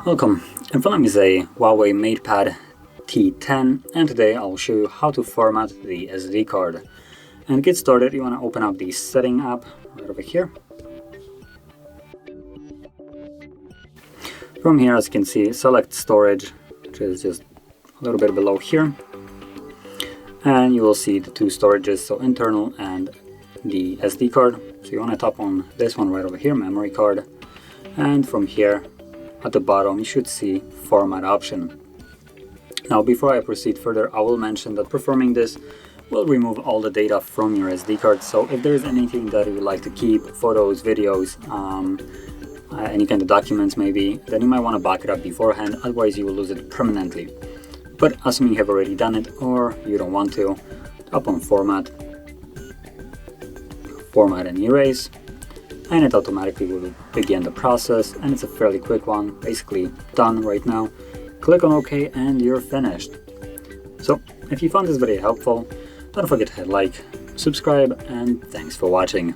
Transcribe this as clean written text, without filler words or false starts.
Welcome, in front of me is a HUAWEI MatePad T10, and today I'll show you how to format the SD card. And to get started, you want to open up the Setting app right over here. From here, as you can see, select Storage, which is just a little bit below here. And you will see the two storages, so internal and the SD card. So you want to tap on this one right over here, Memory Card. And from here, at the bottom, you should see Format option. Now, before I proceed further, I will mention that performing this will remove all the data from your SD card. So if there is anything that you would like to keep, photos, videos, any kind of documents maybe, then you might want to back it up beforehand, otherwise you will lose it permanently. But assuming you have already done it or you don't want to, tap on Format and Erase, and it automatically will begin the process, and it's a fairly quick one, basically done right now. Click on OK and you're finished. So if you found this video helpful, don't forget to hit like, subscribe, and thanks for watching.